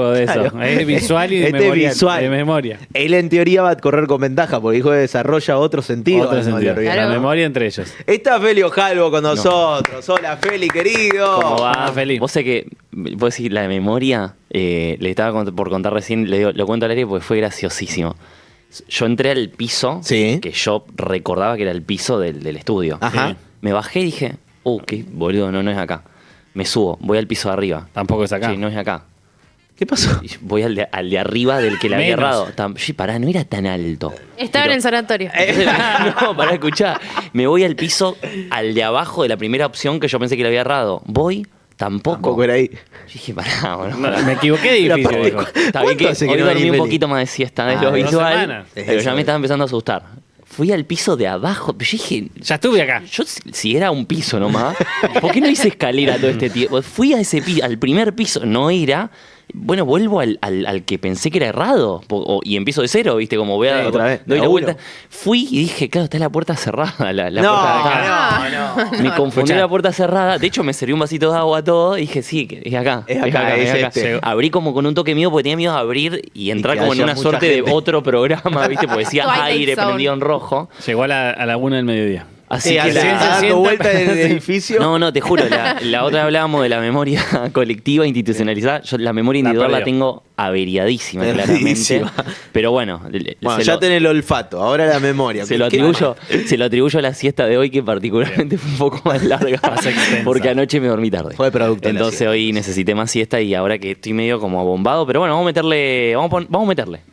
de eso. Claro. Es visual y de, Este es memoria, visual. de memoria. Él en teoría va a correr con ventaja porque dijo que desarrolla otro sentido. Otro al no sentido. leer bien. La Claro. memoria entre ellos. Está Feli Ojalvo con nosotros. Hola, Feli, querido. ¿Cómo va? Ah, feliz. Vos sé que, vos decís, la de memoria, le estaba por contar recién, lo cuento al aire porque fue graciosísimo. Yo entré al piso, Sí. que yo recordaba que era el piso del estudio. Ajá. Me bajé y dije, qué boludo, no es acá. Me subo, voy al piso de arriba. Tampoco es acá. Sí, no es acá. ¿Qué pasó? Y voy al de arriba del que le había Menos. errado. Sí, pará, no era tan alto. Estaba en el sanatorio. No, pará, escuchá. Me voy al piso, al de abajo de la primera opción que yo pensé que le había errado. Voy, tampoco. Tampoco era ahí. Yo dije, pará, boludo. No, me equivoqué de edificio. Pero dijo. aparte, Está bien que ¿cuánto hace que hoy no dormí venís, un Feli? poquito más de siesta de lo 2 habitual, semanas. pero Eso ya me es. estaba empezando a asustar. Fui al piso de abajo, pero yo dije, Ya estuve acá. yo si era un piso nomás, ¿por qué no hice escalera todo este tiempo? Fui a ese piso, al primer piso, no era. Bueno, vuelvo al que pensé que era errado. Y empiezo de cero, ¿viste? Como voy a. Sí, otra vez, Doy de la a vuelta. uno. Fui y dije, claro, está la puerta cerrada. La No, puerta de acá. no. Me confundí Escuchá. la puerta cerrada. De hecho, me serví un vasito de agua todo y dije, sí, es acá. Es acá, es este. Abrí como con un toque mío porque tenía miedo de abrir y entrar que como en haya una mucha suerte gente. de otro programa, ¿viste? Porque decía Twilight aire Zone. prendido en rojo. Llegó a la 1 del mediodía. Así que anda ciencia dando sienta. vuelta en el edificio. No, te juro, la otra vez hablábamos de la memoria colectiva institucionalizada. Yo la memoria individual la perdió. tengo averiadísima, claramente. Perdidísima. Pero bueno, Bueno, ya tenés el olfato, ahora la memoria. se lo atribuyo a la siesta de hoy, que particularmente fue un poco más larga. Más extensa. Porque anoche me dormí tarde. Fue producto de la Entonces siesta. hoy necesité más siesta y ahora que estoy medio como abombado. Pero bueno, vamos a meterle.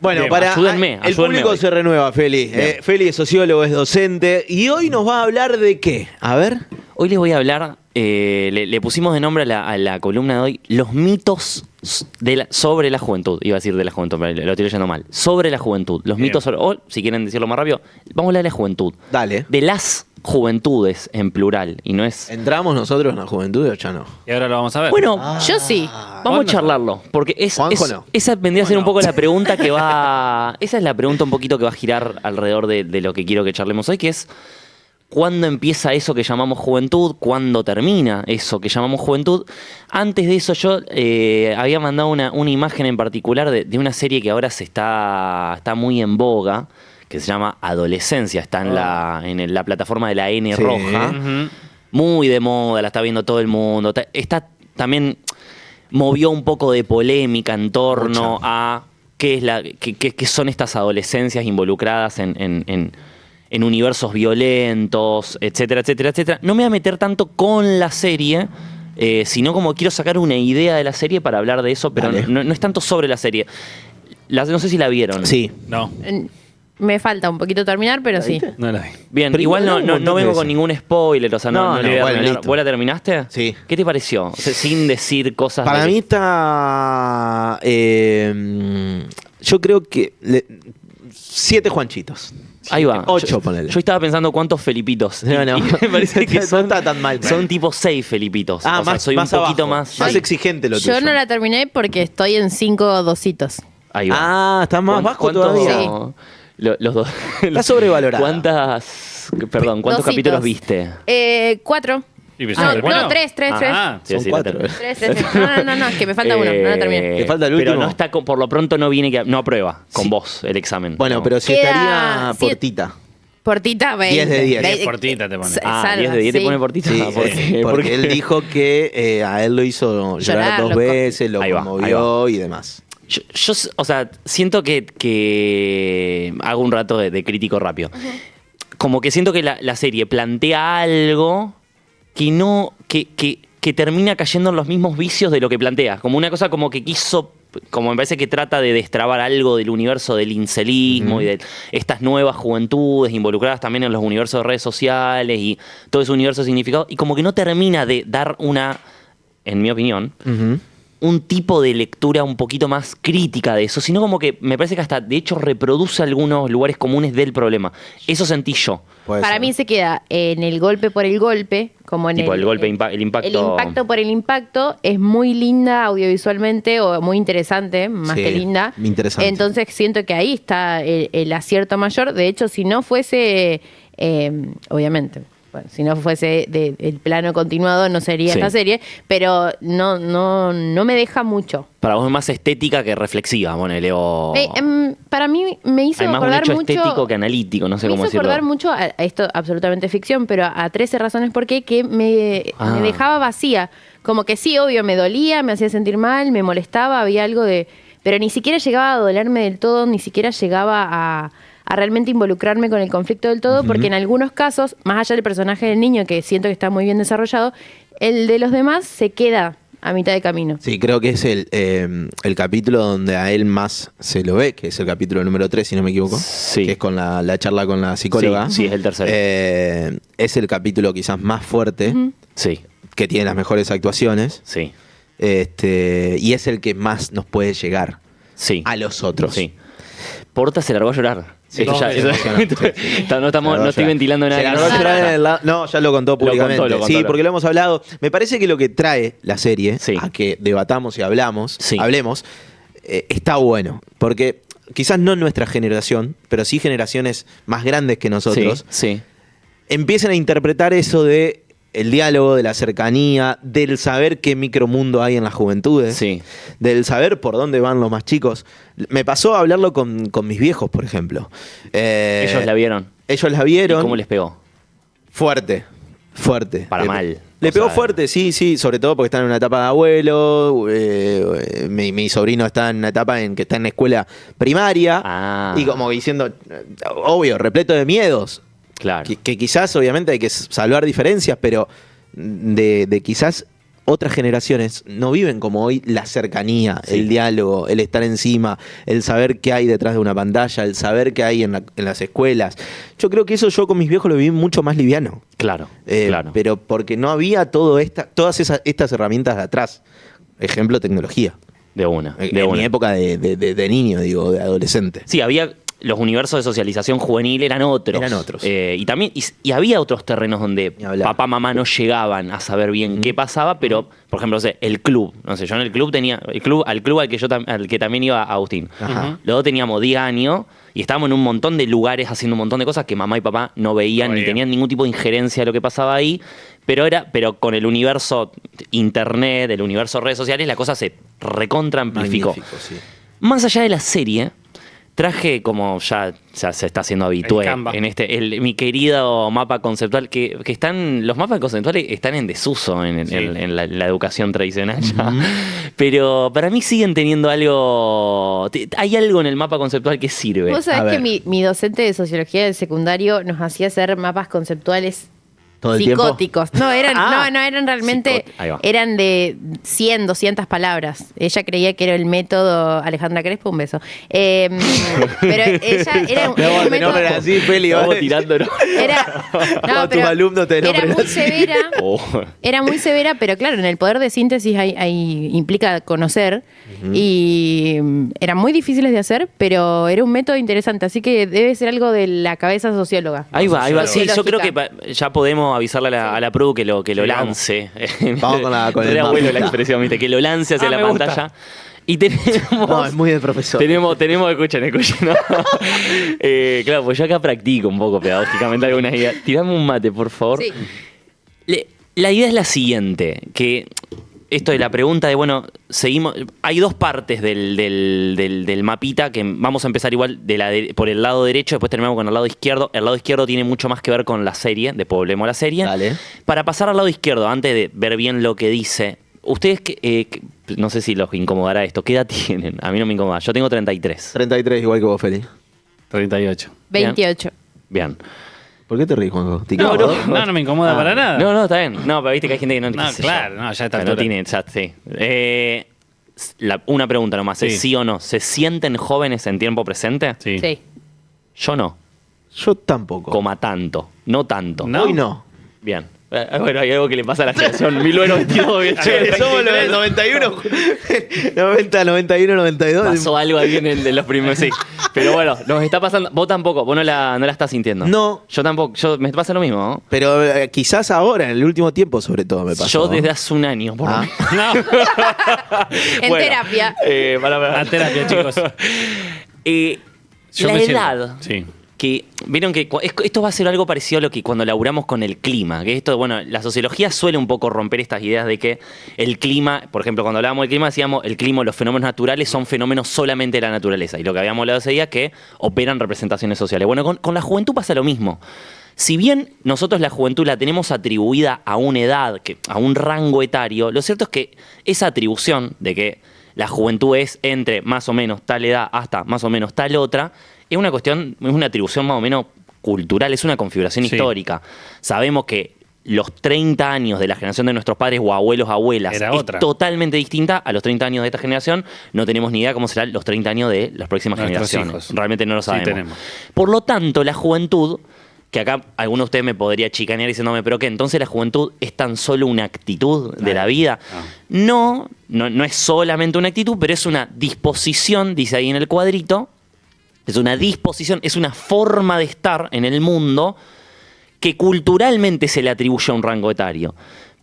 Bueno, Bien, ayúdenme el ayúdenme público hoy. se renueva, Feli. Feli es sociólogo, es docente. Y hoy nos va a hablar de qué. A ver. Hoy les voy a hablar, le pusimos de nombre a la columna de hoy, los mitos sobre la juventud. Iba a decir de la juventud, pero lo estoy leyendo mal. Sobre la juventud. Los Bien. mitos sobre, o si quieren decirlo más rápido, vamos a hablar de la juventud. Dale. De las juventudes en plural. Y no es... ¿Entramos nosotros en la juventud o ya no? Y ahora lo vamos a ver. Bueno, Yo sí. vamos a charlarlo, porque Juanjo no. esa vendría a ser un poco la pregunta que va... Esa es la pregunta un poquito que va a girar alrededor de lo que quiero que charlemos hoy, que es ¿cuándo empieza eso que llamamos juventud? ¿Cuándo termina eso que llamamos juventud? Antes de eso yo había mandado una imagen en particular de una serie que ahora está muy en boga, que se llama Adolescencia, está en la plataforma de la N Sí. roja. Ujú. Muy de moda, la está viendo todo el mundo. Está también movió un poco de polémica en torno a qué son estas adolescencias involucradas en universos violentos, etcétera, etcétera, etcétera. No me voy a meter tanto con la serie, sino como quiero sacar una idea de la serie para hablar de eso, pero Dale. no es tanto sobre la serie. No sé si la vieron. Sí. No, Me falta un poquito terminar, pero sí. no lo vi. Bien, Pero igual igual un no montón vengo de con veces. ningún spoiler, o sea, No, no le voy a bueno, arruinar. listo. ¿Vos la terminaste? Sí. ¿Qué te pareció? O sea, sin decir cosas. Para de- mí está. Yo creo que. 7 Juanchitos. Ahí va. 8, ponele. Yo estaba pensando cuántos Felipitos. No, no. Y me parece que No son, está tan mal. son tipo 6 Felipitos. Ah, o sea, más, soy más un poquito abajo. más. Más sí. exigente lo tuyo. Yo no la terminé porque estoy en 5 dositos. Ahí va. Ah, está más bajo ¿Cuántos- todavía. Sí. Los dos. Está sobrevalorada. ¿Cuántos Dositos. capítulos viste? 4. Y pensaba, No, bueno. no, 3. Ajá. Sí, Son sí, la 4. terminé. 3. No, es que me falta uno, no la terminé. Te falta el Pero último. no está por lo pronto no viene que no aprueba con Sí. vos el examen. Bueno, No. pero si Queda estaría siete- portita. Portita, 20. 10 de 10. 10 portita te pone. Ah, 10 de 10 te pone portita. Sí, ¿Por qué? porque él dijo que a él lo hizo llorar 2 loco. veces, lo Ahí va, conmovió y demás. Yo, o sea, siento que hago un rato de crítico rápido. Como que siento que la serie plantea algo que no. Que termina cayendo en los mismos vicios de lo que plantea. Como una cosa como que quiso. Como me parece que trata de destrabar algo del universo del incelismo y de estas nuevas juventudes involucradas también en los universos de redes sociales y todo ese universo de significado. Y como que no termina de dar una, en mi opinión, un tipo de lectura un poquito más crítica de eso, sino como que me parece que hasta de hecho reproduce algunos lugares comunes del problema. Eso sentí yo. Puede Para ser. mí se queda en el golpe por el golpe, como en Tipo el golpe, el impacto. El impacto por el impacto es muy linda audiovisualmente o muy interesante, más Sí, que linda. interesante. Entonces siento que ahí está el acierto mayor. De hecho, si no fuese, obviamente, bueno, si no fuese el plano continuado no sería Sí. esta serie, pero no me deja mucho. Para vos es más estética que reflexiva, ponele, o... Para mí me hizo Hay más un acordar hecho mucho... estético que analítico, no sé Me cómo hizo decirlo. acordar mucho a esto absolutamente ficción, pero a 13 razones por qué, que me dejaba vacía. Como que sí, obvio, me dolía, me hacía sentir mal, me molestaba, había algo de... Pero ni siquiera llegaba a dolerme del todo, ni siquiera llegaba a realmente involucrarme con el conflicto del todo, porque en algunos casos, más allá del personaje del niño, que siento que está muy bien desarrollado, el de los demás se queda a mitad de camino. Sí, creo que es el capítulo donde a él más se lo ve, que es el capítulo número 3, si no me equivoco. Sí. Que es con la charla con la psicóloga. Sí, es el tercero. Es el capítulo quizás más fuerte, Sí, que tiene las mejores actuaciones. sí, Y es el que más nos puede llegar sí. a los otros. Sí. Porta se largó a llorar. Sí, Esto ya- se eso- emocionó. no estoy ventilando nada. Se largó a llorar en el no, ya lo contó públicamente. lo contó. Sí, porque lo hemos hablado. Me parece que lo que trae la serie Sí. a que debatamos y hablemos, Sí. hablemos, está bueno. Porque quizás no nuestra generación, pero sí generaciones más grandes que nosotros, Sí, empiecen a interpretar eso de el diálogo, de la cercanía, del saber qué micromundo hay en las juventudes, Sí. del saber por dónde van los más chicos. Me pasó a hablarlo con mis viejos, por ejemplo. ellos la vieron. Ellos la ¿Y vieron. cómo les pegó? Fuerte. Para mal. Le O pegó sea, fuerte, sí, sobre todo porque están en una etapa de abuelo. Mi sobrino está en una etapa en que está en escuela primaria. Ah. Y como diciendo, obvio, repleto de miedos. Claro. Que quizás, obviamente, hay que salvar diferencias, pero de quizás otras generaciones no viven como hoy la cercanía, Sí. el diálogo, el estar encima, el saber qué hay detrás de una pantalla, el saber qué hay en las escuelas. Yo creo que eso yo con mis viejos lo viví mucho más liviano. Claro, claro. Pero porque no había todas estas herramientas de atrás. Ejemplo, tecnología. De una. En mi época de niño, digo, de adolescente. Sí, había los universos de socialización juvenil eran otros. Eran otros. Y también y había otros terrenos donde Ni hablar. papá, mamá no llegaban a saber bien qué pasaba, pero, por ejemplo, no sé, el club. No sé, yo en el club tenía. Al club al que al que también iba Agustín. Ajá. Luego teníamos 10 años y estábamos en un montón de lugares haciendo un montón de cosas que mamá y papá no veían ni Obvio. tenían ningún tipo de injerencia de lo que pasaba ahí. Pero con el universo internet, el universo redes sociales, la cosa se recontra amplificó. Magnífico, sí. Más allá de la serie, traje, como ya se está haciendo habitué, El Canva. en mi querido mapa conceptual, que los mapas conceptuales están en desuso en Sí. la educación tradicional ya. Pero para mí siguen teniendo algo. Hay algo en el mapa conceptual que sirve. Vos A sabés que ver. mi docente de sociología del secundario nos hacía hacer mapas conceptuales ¿Todo el tiempo? psicóticos. No, eran, Ah. no eran realmente, Ahí va. eran de 100, 200 palabras. Ella creía que era el método, Alejandra Crespo, un beso. Pero ella era un No, método... no era así, Feli. Vamos ¿vale? tirándolo. Era, Todos tus alumnos te era nombran muy así. severa. Oh. Era muy severa, pero claro, en el poder de síntesis implica conocer. Y eran muy difíciles de hacer, pero era un método interesante. Así que debe ser algo de la cabeza socióloga. Ahí va, ahí va. Sí, yo creo que Sociológica. ya podemos avisarle a la Produ que lo Sí, lance. Vamos con el Re mapa. abuelo la expresión, ¿viste? Que lo lance hacia la me gusta. pantalla. Y tenemos. No, es muy de profesor. Escuchen. ¿No? Claro, pues yo acá practico un poco pedagógicamente algunas ideas. Tirame un mate, por favor. Sí. La idea es la siguiente, que esto de la pregunta de, bueno, seguimos. Hay dos partes del mapita que vamos a empezar igual por el lado derecho, después terminamos con el lado izquierdo. El lado izquierdo tiene mucho más que ver con la serie, de Poblemos la serie. Dale. Para pasar al lado izquierdo, antes de ver bien lo que dice, ustedes, no sé si los incomodará esto, ¿qué edad tienen? A mí no me incomoda, yo tengo 33. 33, igual que vos, Feli. 38. 28. Bien. ¿Por qué te ríes, Juanjo? ¿Te No, incomodó? no me incomoda para nada. No, está bien. No, pero viste que hay gente que no... No, qué sé claro, yo. no, ya está No tiene, ya, sí. Una pregunta nomás, ¿es Sí. sí o no? ¿Se sienten jóvenes en tiempo presente? Sí. Sí. Yo no, Yo tampoco. coma tanto, no tanto. No. Hoy no. Bien. Bueno, hay algo que le pasa a la generación 1992. bien, Che, somos los del 91. 90, 91, 92. Pasó algo ahí en el de los primeros, sí. Pero bueno, nos está pasando. Vos tampoco, vos no la estás sintiendo. No. Yo tampoco, me pasa lo mismo, ¿no? Pero quizás ahora, en el último tiempo, sobre todo, me pasó. Yo desde hace un año, por lo Ah. menos. No. En Bueno, terapia. para. A terapia, chicos. Eh, Yo la me siento- edad Sí. que vieron que esto va a ser algo parecido a lo que cuando laburamos con el clima, que esto, bueno, la sociología suele un poco romper estas ideas de que el clima, por ejemplo, cuando hablábamos del clima decíamos el clima, los fenómenos naturales son fenómenos solamente de la naturaleza, y lo que habíamos hablado ese día es que operan representaciones sociales. Bueno, con la juventud pasa lo mismo. Si bien nosotros la juventud la tenemos atribuida a una edad, a un rango etario, lo cierto es que esa atribución de que la juventud es entre más o menos tal edad hasta más o menos tal otra, es una cuestión, es una atribución más o menos cultural, es una configuración histórica. Sabemos que los 30 años de la generación de nuestros padres o abuelos, abuelas, Era es otra. totalmente distinta a los 30 años de esta generación. No tenemos ni idea cómo serán los 30 años de las próximas Nuestros generaciones. hijos. Realmente no lo Sí, sabemos. tenemos. Por lo tanto, la juventud, que acá alguno de ustedes me podría chicanear diciéndome, pero ¿qué? Entonces la juventud es tan solo una actitud de la vida. No es solamente una actitud, pero es una disposición, dice ahí en el cuadrito, es una disposición, es una forma de estar en el mundo que culturalmente se le atribuye a un rango etario.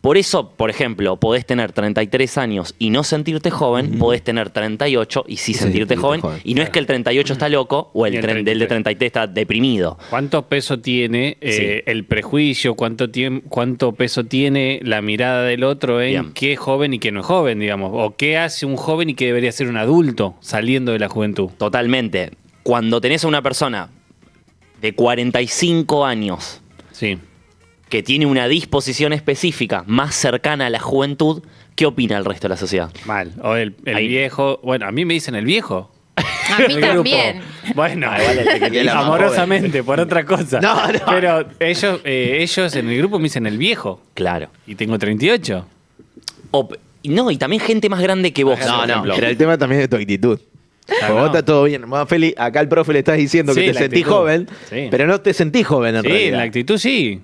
Por eso, por ejemplo, podés tener 33 años y no sentirte joven, podés tener 38 y sí sentirte joven. Y no es que el 38 está loco o Ni el del de 33 está deprimido. ¿Cuánto peso tiene Sí. el prejuicio? ¿Cuánto peso tiene la mirada del otro en Bien. qué es joven y qué no es joven, digamos? ¿O qué hace un joven y qué debería ser un adulto saliendo de la juventud? Totalmente. Cuando tenés a una persona de 45 años Sí. que tiene una disposición específica más cercana a la juventud, ¿qué opina el resto de la sociedad? Mal. O el Ahí. viejo. Bueno, a mí me dicen el viejo. A mí El grupo. también. Bueno, el más amorosamente, por otra cosa. No, no. Pero ellos en el grupo me dicen el viejo. Claro. Y tengo 38. Y también gente más grande que vos. No, por no, ejemplo. pero el tema también es de tu actitud. Ah, Vos no. está todo bien. Vos, Feli, acá el profe le estás diciendo Sí, que te la sentís actitud. joven, Sí. pero no te sentís joven en Sí, realidad. la actitud sí.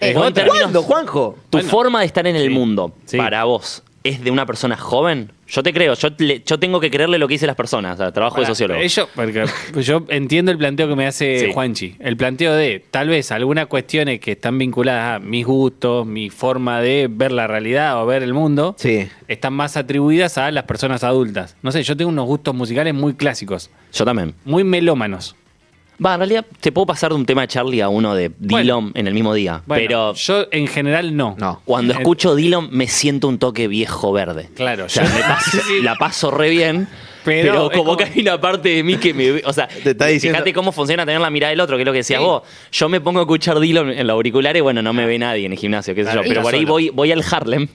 Es Vos en otra. términos- ¿Cuándo, Juanjo? Tu Bueno. forma de estar en el Sí. mundo, Sí. para vos, ¿es de una persona joven? Yo te creo, yo tengo que creerle lo que dicen las personas, o sea, trabajo de Ahora, sociólogo. Porque yo entiendo el planteo que me hace Sí. Juanchi. El planteo de tal vez algunas cuestiones que están vinculadas a mis gustos, mi forma de ver la realidad o ver el mundo, Sí. están más atribuidas a las personas adultas. No sé, yo tengo unos gustos musicales muy clásicos, Yo también. muy melómanos. Va, en realidad te puedo pasar de un tema de Charlie a uno de Dillon en el mismo día. Bueno, pero yo en general no. No. cuando escucho Dillon me siento un toque viejo verde. Claro, O sea, la paso re bien. Pero Pero, es como como- que hay una parte de mí que me... O sea, Te está diciendo- fíjate cómo funciona tener la mirada del otro, que es lo que decías Sí. vos. Yo me pongo a escuchar Dillon en los auriculares, bueno, no me ve nadie en el gimnasio, qué sé yo. Claro, Pero estás por ahí solo. voy al Harlem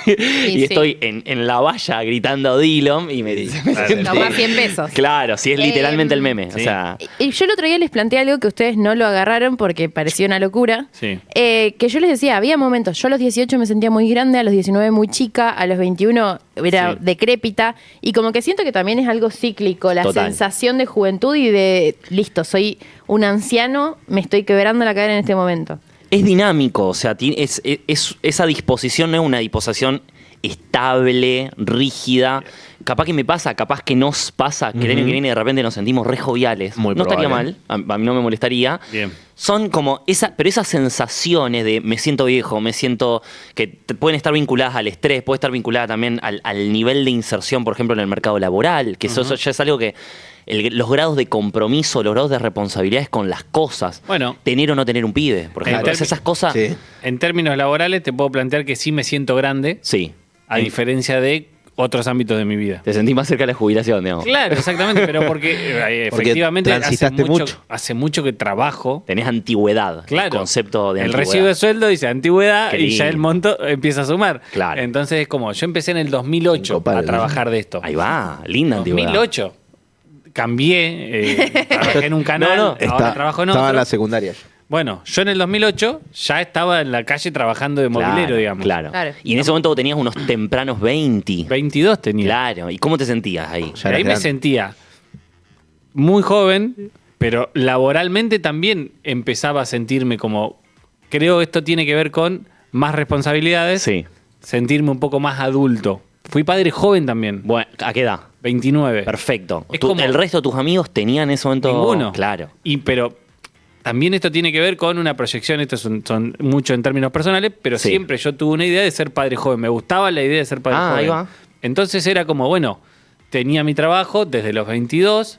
y sí. estoy en la valla gritando Dillon y me dice... Capaz 100 pesos. Claro, sí, es literalmente el meme. sí. O sea, Y yo el otro día les planteé algo que ustedes no lo agarraron porque parecía una locura. Sí. Que yo les decía, había momentos, yo a los 18 me sentía muy grande, a los 19 muy chica, a los 21 era Sí. decrépita, y como que siento que también es algo cíclico, la Total. sensación de juventud y de, listo, soy un anciano, me estoy quebrando la cadera en este momento. es dinámico, o sea, esa disposición no es una disposición estable, rígida. Capaz que me pasa, capaz que nos pasa, que el año que viene de repente nos sentimos re joviales. Muy no estaría probable. mal, a mí no me molestaría. Bien. Son como pero esas sensaciones de me siento viejo, me siento que pueden estar vinculadas al estrés, puede estar vinculada también al nivel de inserción, por ejemplo, en el mercado laboral, que eso ya es algo que los grados de compromiso, los grados de responsabilidades con las cosas, Bueno. tener o no tener un pibe, por ejemplo, Claro. esas cosas, Sí. En términos laborales te puedo plantear que sí me siento grande, sí. a diferencia de otros ámbitos de mi vida. Te sentís más cerca de la jubilación, digamos. Claro, exactamente, pero porque Porque efectivamente transitaste mucho. hace mucho que trabajo. Tenés antigüedad, Claro. el concepto de el antigüedad. recibo de sueldo dice antigüedad Qué y ya lindo. el monto empieza a sumar. Claro. Entonces es como, yo empecé en el 2008 Incopable, a trabajar de esto. Ahí va, linda antigüedad. 2008. Cambié, trabajé en un canal, No, no, ahora trabajo en estaba otro. en la secundaria. Bueno, yo en el 2008 ya estaba en la calle trabajando de mobilero, Claro, digamos. Claro. Claro. Y en ese momento vos tenías unos tempranos 20. 22 tenía. Claro. ¿Y cómo te sentías ahí? Ya Y ahí eras me grande. sentía muy joven, pero laboralmente también empezaba a sentirme como, creo que esto tiene que ver con más responsabilidades, Sí. sentirme un poco más adulto. Fui padre joven también, Bueno, ¿a qué edad? 29. Perfecto. Es como- ¿El resto de tus amigos tenían en ese momento? Ninguno. Claro. Pero también esto tiene que ver con una proyección, esto son mucho en términos personales, pero Sí. siempre yo tuve una idea de ser padre joven. Me gustaba la idea de ser padre Ah, joven. ahí va. Entonces era como, bueno, tenía mi trabajo desde los 22,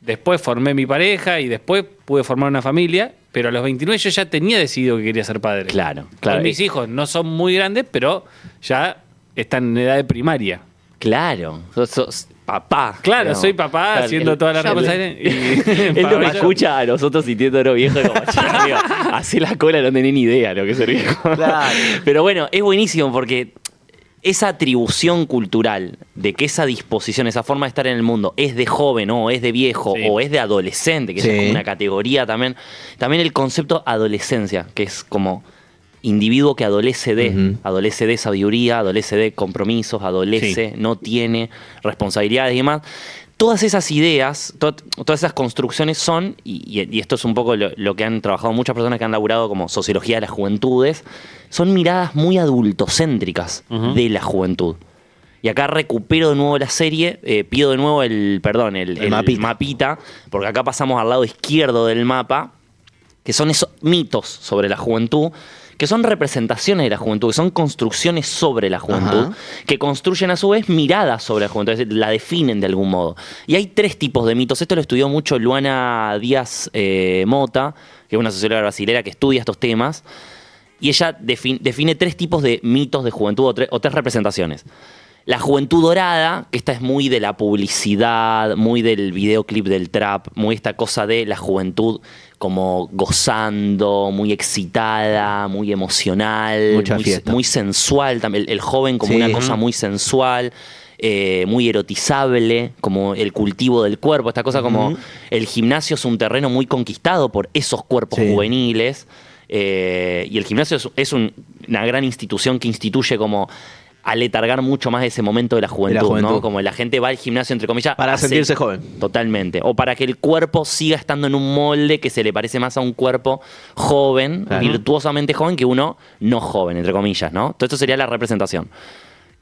Después formé mi pareja y después pude formar una familia, pero a los 29 yo ya tenía decidido que quería ser padre. Claro. Mis hijos no son muy grandes, pero ya están en edad de primaria. Claro. Sos papá. Claro, digamos. soy papá Claro, haciendo toda la responsabilidad. Él no me escucha a nosotros sintiéndolo viejo como, che, amigo, así la cola no tenés ni idea lo que es ser viejo. Claro. Pero bueno, es buenísimo porque esa atribución cultural de que esa disposición, esa forma de estar en el mundo es de joven o es de viejo Sí. o es de adolescente, que Sí. es como una categoría también. También el concepto adolescencia, que es como individuo que adolece de sabiduría, adolece de compromisos, adolece, no tiene responsabilidades y demás. Todas esas ideas, todas esas construcciones son, y esto es un poco lo que han trabajado muchas personas que han laburado como sociología de las juventudes, son miradas muy adultocéntricas de la juventud. Y acá recupero de nuevo la serie, pido de nuevo el mapita, porque acá pasamos al lado izquierdo del mapa, que son esos mitos sobre la juventud, que son representaciones de la juventud, que son construcciones sobre la juventud, Ajá. que construyen a su vez miradas sobre la juventud, es decir, la definen de algún modo. Y hay 3 tipos de mitos. Esto lo estudió mucho Luana Díaz Mota, que es una socióloga brasilera que estudia estos temas, y ella define 3 tipos de mitos de juventud o 3 representaciones. La juventud dorada, que esta es muy de la publicidad, muy del videoclip del trap, muy esta cosa de la juventud como gozando, muy excitada, muy emocional, Mucha fiesta. muy sensual, también el joven como Sí. una cosa muy sensual, muy erotizable, como el cultivo del cuerpo, esta cosa como el gimnasio es un terreno muy conquistado por esos cuerpos Sí. juveniles, y el gimnasio es una gran institución que instituye como aletargar mucho más ese momento de la juventud, ¿no? Como la gente va al gimnasio, entre comillas, Para sentirse joven. Totalmente. O para que el cuerpo siga estando en un molde que se le parece más a un cuerpo joven, Claro. virtuosamente joven, que uno no joven, entre comillas, ¿no? Todo esto sería la representación.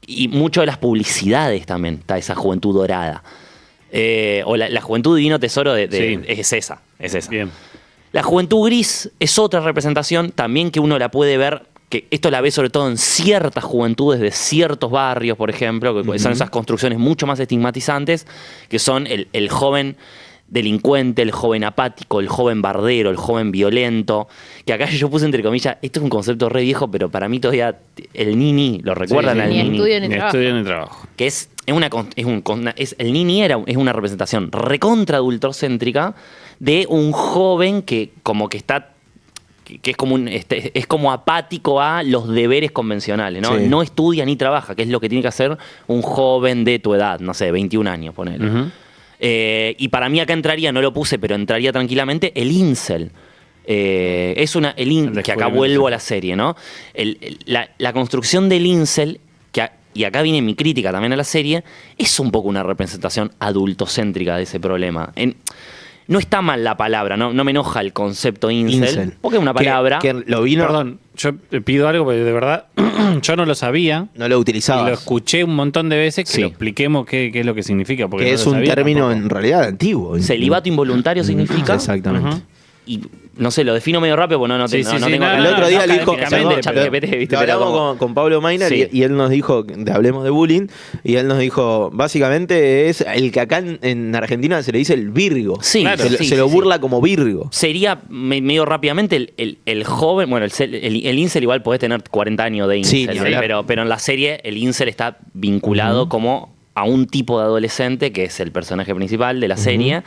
Y mucho de las publicidades también, está esa juventud dorada. O la juventud divino tesoro Sí. es esa. Bien. La juventud gris es otra representación también que uno la puede ver, que esto la ve sobre todo en ciertas juventudes de ciertos barrios, por ejemplo, que son esas construcciones mucho más estigmatizantes, que son el joven delincuente, el joven apático, el joven bardero, el joven violento, que acá yo puse entre comillas, esto es un concepto re viejo, pero para mí todavía el nini, ¿lo recuerdan Sí, sí. al Ni nini? estudio ni trabajo. Estudio en el trabajo. Que el nini es una representación recontra adultocéntrica de un joven que como que está que es como es como apático a los deberes convencionales, ¿no? Sí. No estudia ni trabaja, que es lo que tiene que hacer un joven de tu edad, no sé, 21 años, ponele. Y para mí acá entraría, no lo puse, pero entraría tranquilamente el incel. Que acá vuelvo a la serie, ¿no? La construcción del incel, y acá viene mi crítica también a la serie, es un poco una representación adultocéntrica de ese problema. No está mal la palabra, no me enoja el concepto incel, porque es una palabra. Que lo vino, Perdón, yo pido algo porque de verdad yo no lo sabía. no lo Y utilizaba. lo escuché un montón de veces que Sí. lo expliquemos qué es lo que significa. Porque Que no es lo un sabía término tampoco. en realidad antiguo. Celibato involuntario significa. Exactamente. Ujú. Y no sé, lo defino medio rápido, porque no Sí, sí, sí, tengo no, acá El no, otro día le dijo, académicamente, perdón, ChatGPT, ¿viste? lo Pero hablamos como- con Pablo Maynard Sí. y él nos dijo, hablemos de bullying, y él nos dijo, básicamente es el que acá en Argentina se le dice el virgo. Sí, Claro, se lo burla como virgo. Sería medio rápidamente el joven, bueno, el incel igual podés tener 40 años de Sí, incel, ni hablar. pero en la serie el incel está vinculado como a un tipo de adolescente que es el personaje principal de la serie.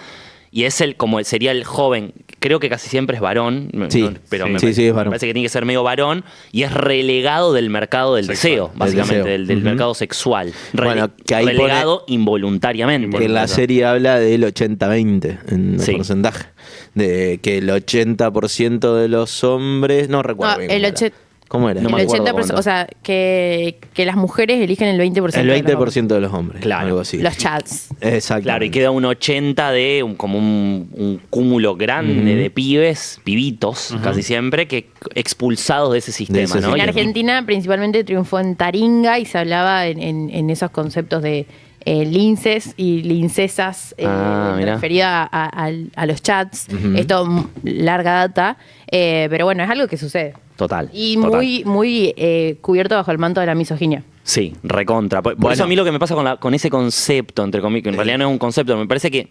Y es sería el joven, creo que casi siempre es varón, Sí, pero sí, sí, es varón. me parece que tiene que ser medio varón, y es relegado del mercado del deseo, básicamente, deseo. del mercado sexual. Bueno, que ahí relegado involuntariamente. Que la serie habla del 80-20 en Sí. porcentaje. De que el 80% de los hombres. No recuerdo No, bien. el cómo era. 80 ¿Cómo era? No me el acuerdo 80%, cuánto. o sea, que las mujeres eligen el 20%. El de los 20% de los hombres. Claro. Algo así. Los chats. Exacto. Claro, y queda un 80 de como un cúmulo grande de pibitos, casi siempre, que expulsados de ese sistema, ese ¿no? En sistema. Argentina principalmente triunfó en Taringa y se hablaba en esos conceptos de linces y lincesas mirá. referida a los chats. Esto larga data, pero bueno, es algo que sucede. Total. Y total. muy cubierto bajo el manto de la misoginia. Sí, recontra. Por Bueno. eso a mí lo que me pasa con ese concepto, entre comillas, que en realidad no es un concepto, me parece que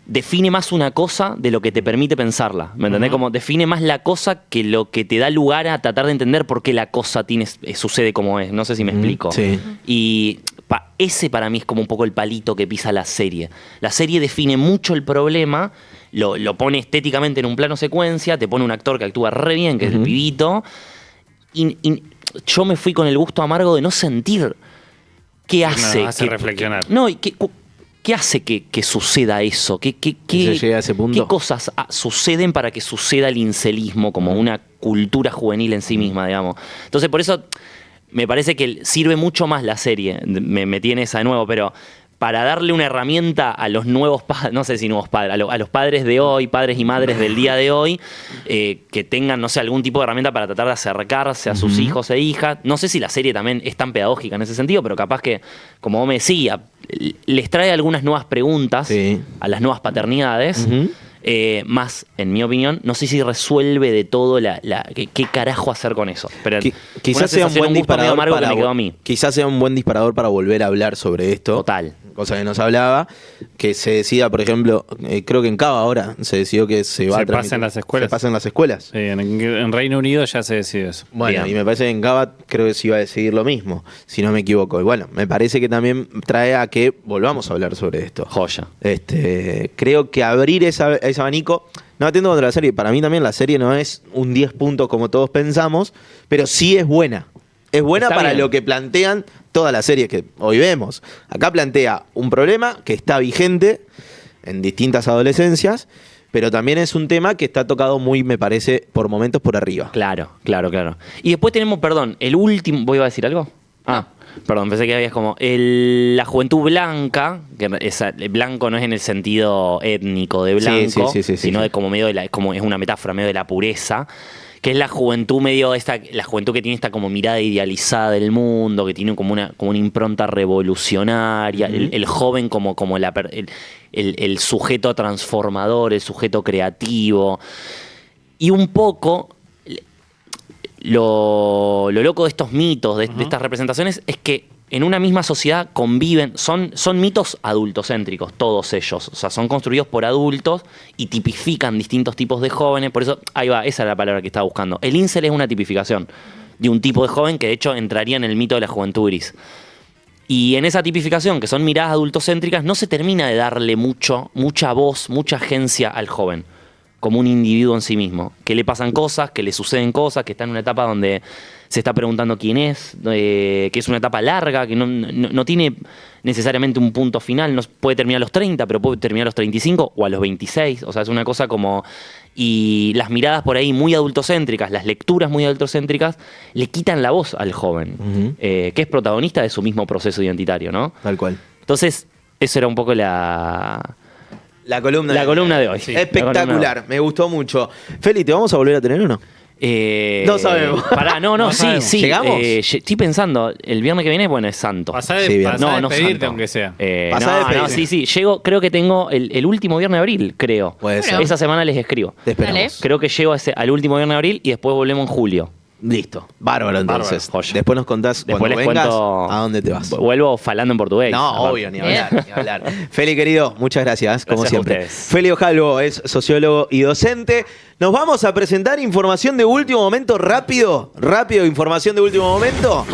define más una cosa de lo que te permite pensarla. ¿Me entendés? Como define más la cosa que lo que te da lugar a tratar de entender por qué la cosa sucede como es. No sé si me explico. Sí. Y ese para mí es como un poco el palito que pisa la serie. La serie define mucho el problema, lo pone estéticamente en un plano secuencia, te pone un actor que actúa re bien, que es el pibito, y yo me fui con el gusto amargo de no sentir qué hace. hace reflexionar. No, y ¿qué hace que suceda eso? ¿Qué se llegue a ese punto? ¿Qué cosas suceden para que suceda el incelismo como una cultura juvenil en sí misma, digamos? Entonces, por eso me parece que sirve mucho más la serie. Me metí en esa de nuevo, pero para darle una herramienta a los nuevos padres, no sé si nuevos padres, a los padres de hoy, padres y madres del día de hoy, que tengan, no sé, algún tipo de herramienta para tratar de acercarse a sus hijos e hijas. No sé si la serie también es tan pedagógica en ese sentido, pero capaz que, como vos me decías, les trae algunas nuevas preguntas a las nuevas paternidades. Más, en mi opinión, no sé si resuelve de todo qué carajo hacer con eso. Pero Quizás sea un buen disparador amargo para que me quedó a mí. Quizás sea un buen disparador para volver a hablar sobre esto. Total. Cosa que nos hablaba, que se decida, por ejemplo, creo que en Cava ahora se decidió que se va a Se transmitir. pasa en las escuelas. Se pasa en las escuelas. Sí, en Reino Unido ya se decide eso. Bueno, Bien. y me parece que en Cava creo que se iba a decidir lo mismo, si no me equivoco. Y bueno, me parece que también trae a que volvamos a hablar sobre esto. Joya. Creo que abrir ese abanico, no atiendo contra la serie, para mí también la serie no es un 10 puntos como todos pensamos, pero sí es buena. Es buena Está para bien. lo que plantean todas las series que hoy vemos. Acá plantea un problema que está vigente en distintas adolescencias, pero también es un tema que está tocado muy, me parece, por momentos por arriba. Claro. Y después tenemos, perdón, el último. ¿Voy a decir algo? Perdón, pensé que habías como. La juventud blanca, que el blanco no es en el sentido étnico de blanco, sí, sino sí. de como medio como es una metáfora medio de la pureza. Que es la juventud la juventud que tiene esta como mirada idealizada del mundo, que tiene como una impronta revolucionaria, el joven como el sujeto transformador, el sujeto creativo. Y un poco lo loco de estos mitos, de estas representaciones, es que en una misma sociedad conviven, son mitos adultocéntricos, todos ellos. O sea, son construidos por adultos y tipifican distintos tipos de jóvenes. Por eso, ahí va, esa es la palabra que estaba buscando. El incel es una tipificación de un tipo de joven que de hecho entraría en el mito de la juventud gris. Y en esa tipificación, que son miradas adultocéntricas, no se termina de darle mucha voz, mucha agencia al joven, como un individuo en sí mismo. Que le pasan cosas, que le suceden cosas, que está en una etapa donde se está preguntando quién es, que es una etapa larga, que no tiene necesariamente un punto final, no puede terminar a los 30, pero puede terminar a los 35 o a los 26, o sea, es una cosa como... Y las miradas por ahí muy adultocéntricas, las lecturas muy adultocéntricas, le quitan la voz al joven, que es protagonista de su mismo proceso identitario, ¿no? Tal cual. Entonces, eso era un poco la columna de hoy. Sí, Espectacular, me gustó mucho. Feli, ¿te vamos a volver a tener o no? No sabemos. Pará, no, sí, sabemos. sí. ¿Llegamos? Estoy pensando, el viernes que viene, bueno, es santo. Pasá Sí, bien. a No, despedirte santo. aunque sea. Pasá a despedirte. sí. Llego, creo que tengo el último viernes de abril, creo. Puede Bueno. ser. Esa semana les escribo. Te esperamos. Dale. Creo que llego al último viernes de abril y después volvemos en julio. Listo. Bárbaro, entonces. Bárbaro, joya. Después nos contás Después cuando les vengas cuento. a dónde te vas. Vuelvo falando en portugués. No, aparte. obvio, ni hablar, ni hablar. Feli, querido, muchas gracias, como Gracias a siempre. ustedes. Feli Ojalvo es sociólogo y docente. Nos vamos a presentar información de último momento, rápido, información de último momento.